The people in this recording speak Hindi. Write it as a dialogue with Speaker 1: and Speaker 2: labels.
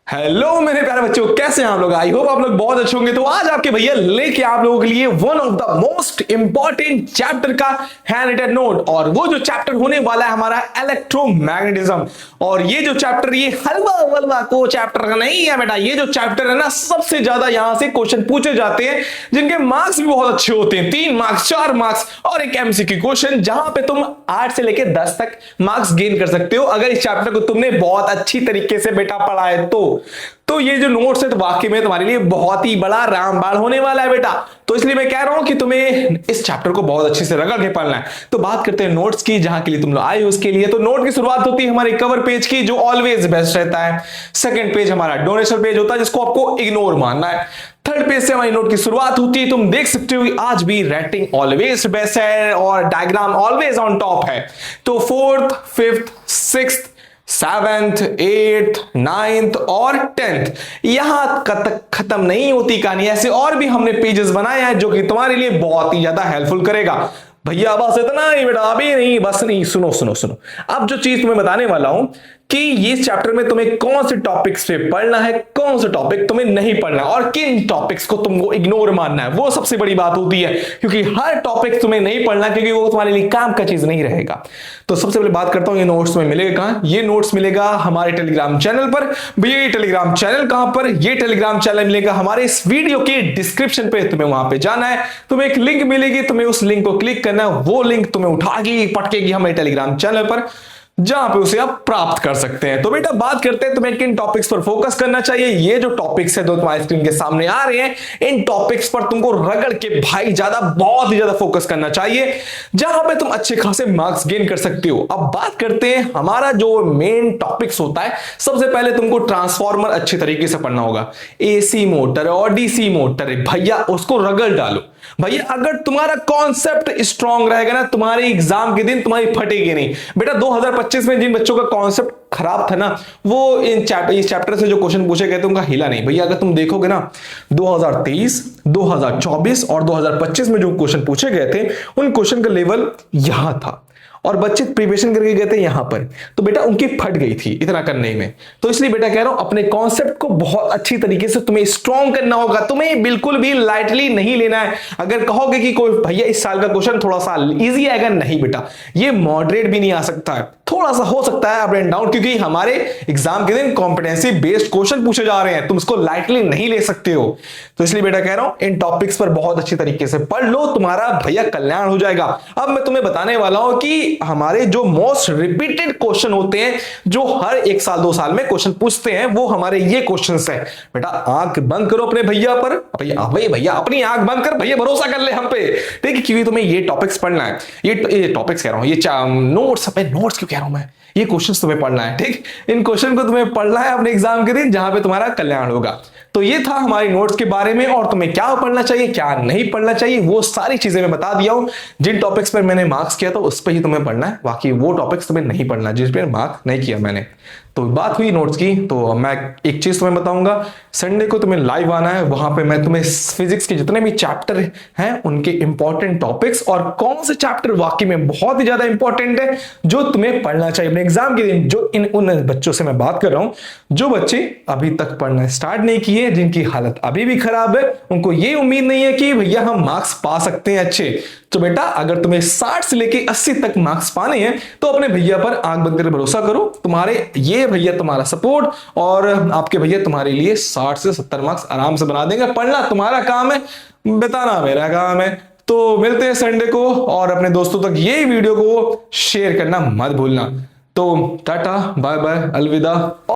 Speaker 1: हेलो मेरे प्यारे बच्चों, कैसे हैं आप लोग। आई होप आप लोग बहुत अच्छे होंगे। तो आज आपके भैया लेके आप लोगों के लिए one of the most important chapter का हैंड रिटन नोट, और वो जो चैप्टर होने वाला है हमारा इलेक्ट्रोमैग्नेटिज्म। और ये जो चैप्टर ये हलवा वलवा को चैप्टर नहीं है बेटा, ये जो चैप्टर है ना सबसे ज्यादा यहां से क्वेश्चन पूछे जाते हैं जिनके मार्क्स भी बहुत अच्छे होते हैं। 3 मार्क्स 4 मार्क्स और एक एमसीक्यू क्वेश्चन, जहां पे तुम 8 से लेकर 10 तक मार्क्स गेन कर सकते हो अगर इस चैप्टर को तुमने बहुत अच्छी तरीके से बेटा पढ़ा है तो ये जो नोट्स है तो वाकई में तुम्हारे लिए बहुत ही बड़ा रामबाण होने वाला है बेटा। तो इसलिए मैं कह रहा हूं कि तुम्हें इस चैप्टर को बहुत अच्छे से रगड़ के पढ़ना है। तो बात करते हैं नोट्स की, जहां के लिए तुम लोग आए हो उसके लिए। तो नोट की शुरुआत होती है हमारे कवर पेज की, जो ऑलवेज बेस्ट रहता है। सेकंड पेज हमारा डोनेशन पेज होता है, जिसको आपको इग्नोर मानना है। थर्ड पेज से हमारी नोट की शुरुआत होती है। तुम देख सकते हो आज भी राइटिंग ऑलवेज बेस्ट है और डायग्राम ऑलवेज ऑन टॉप है। तो fourth, fifth, sixth, 7th, 8th, 9th और 10th यहां तक खत्म नहीं होती कहानी। ऐसे और भी हमने पेजेस बनाए हैं जो कि तुम्हारे लिए बहुत ही ज्यादा हेल्पफुल करेगा। भैया बस इतना ही बेटा, अभी नहीं, बस नहीं, सुनो सुनो सुनो। अब जो चीज तुम्हें बताने वाला हूं कि ये चैप्टर में तुम्हें कौन से टॉपिक्स पे पढ़ना है, कौन से टॉपिक तुम्हें नहीं पढ़ना है, और किन टॉपिक्स को तुमको इग्नोर मानना है, वो सबसे बड़ी बात होती है। क्योंकि हर टॉपिक तुम्हें नहीं पढ़ना, क्योंकि वो तुम्हारे लिए काम का चीज नहीं रहेगा। तो सबसे पहले बात करता हूं, ये नोट्स तुम्हें मिलेगा कहां। ये नोट्स मिलेगा हमारे टेलीग्राम चैनल पर। भैया ये टेलीग्राम चैनल कहां पर, ये टेलीग्राम चैनल मिलेगा हमारे इस वीडियो के डिस्क्रिप्शन पे। तुम्हें वहां पे जाना है, तुम्हें एक लिंक मिलेगी, तुम्हें उस लिंक को क्लिक करना है। वो लिंक तुम्हें उठाएगी, पटकेगी हमारे टेलीग्राम चैनल पर, जहां पे उसे आप प्राप्त कर सकते हैं। तो बेटा बात करते हैं तुम्हें किन टॉपिक्स पर फोकस करना चाहिए। ये जो टॉपिक्स है जो तुम्हारी स्क्रीन के सामने आ रहे हैं, इन टॉपिक्स पर तुमको रगड़ के भाई ज्यादा, बहुत ही ज्यादा फोकस करना चाहिए, जहां पे तुम अच्छे खासे मार्क्स गेन कर सकते हो। अब बात करते हैं हमारा जो मेन टॉपिक्स होता है। सबसे पहले तुमको ट्रांसफॉर्मर अच्छे तरीके से पढ़ना होगा। एसी मोटर और डीसी मोटर है भैया, उसको रगड़ डालो भैया। अगर तुम्हारा कॉन्सेप्ट स्ट्रांग रहेगा ना, तुम्हारे एग्जाम के दिन तुम्हारी फटेगी नहीं बेटा। 2025 में जिन बच्चों का कॉन्सेप्ट खराब था ना, वो इस चैप्टर से जो क्वेश्चन पूछे गए थे उनका हिला नहीं भैया। अगर तुम देखोगे ना 2023, 2024 और 2025 में जो क्वेश्चन पूछे गए थे, उन क्वेश्चन का लेवल यहां था और बच्चे प्रिपरेशन करके गए थे यहां पर, तो बेटा उनकी फट गई थी इतना करने में। तो इसलिए बेटा कह रहा हूं, अपने कॉन्सेप्ट को बहुत अच्छी तरीके से तुम्हें स्ट्रॉन्ग करना होगा। तुम्हें बिल्कुल भी लाइटली नहीं लेना है। अगर कहोगे कि कोई भैया इस साल का क्वेश्चन थोड़ा सा इजी आएगा, नहीं बेटा, ये मॉडरेट भी नहीं आ सकता है, थोड़ा सा हो सकता है अप एंड डाउन, क्योंकि हमारे एग्जाम के दिन कॉम्पिटेंसी बेस्ड क्वेश्चन पूछे जा रहे हैं, तुम इसको लाइटली नहीं ले सकते हो। तो इसलिए बेटा कह रहा हूं, इन टॉपिक्स पर बहुत अच्छी तरीके से पढ़ लो, तुम्हारा भैया कल्याण हो जाएगा। अब मैं तुम्हें बताने वाला हूं कि हमारे जो मोस्ट रिपीटेड क्वेश्चन होते हैं, जो हर 1 साल 2 साल में क्वेश्चन पूछते हैं, वो हमारे ये क्वेश्चंस हैं। बेटा आंख बंद करो अपने भैया पर, भैया अपनी आंख बंद कर भैया, भरोसा कर ले हम पे, ठीक है, क्योंकि तुम्हें ये टॉपिक्स पढ़ना है। ये टॉपिक्स कह रहा हूं, ये नोट्स, अपने नोट्स क्यों कह रहा हूं मैं, ये क्वेश्चंस तुम्हें पढ़ना है, ठीक। इन क्वेश्चन को तुम्हें पढ़ना है अपने एग्जाम के दिन, जहां पे तुम्हारा कल्याण होगा। तो ये था हमारी नोट्स के बारे में, और तुम्हें क्या पढ़ना चाहिए क्या नहीं पढ़ना चाहिए वो सारी चीजें मैं बता दिया हूं। जिन टॉपिक्स पर मैंने मार्क्स किया था उस पर ही तुम्हें पढ़ना है, बाकी वो टॉपिक्स तुम्हें नहीं पढ़ना जिस पर मार्क्स नहीं किया मैंने। तो बात हुई नोट्स की, तो मैं एक चीज तुम्हें बताऊंगा, संडे को तुम्हें लाइव आना है। वहां पे मैं तुम्हें फिजिक्स के जितने भी चैप्टर हैं उनके इंपॉर्टेंट टॉपिक्स, और कौन से चैप्टर वाकई में बहुत ही ज्यादा इंपॉर्टेंट है जो तुम्हें पढ़ना चाहिए अपने एग्जाम के दिन। जो उन बच्चों से मैं बात कर रहा हूं जो बच्चे अभी तक पढ़ना स्टार्ट नहीं किए, जिनकी हालत अभी भी खराब है, उनको ये उम्मीद नहीं है कि भैया हम मार्क्स पा सकते हैं अच्छे। तो बेटा अगर तुम्हें 60 से लेके 80 तक मार्क्स पाने हैं तो अपने भैया पर आंख बंद करके भरोसा करो, तुम्हारे ये भैया तुम्हारा सपोर्ट, और आपके भैया तुम्हारे लिए 60 से 70 मार्क्स आराम से बना देंगे। पढ़ना तुम्हारा काम है, बताना मेरा काम है। तो मिलते हैं संडे को, और अपने दोस्तों तक ये वीडियो को शेयर करना मत भूलना। तो टाटा बाय बाय, अलविदा।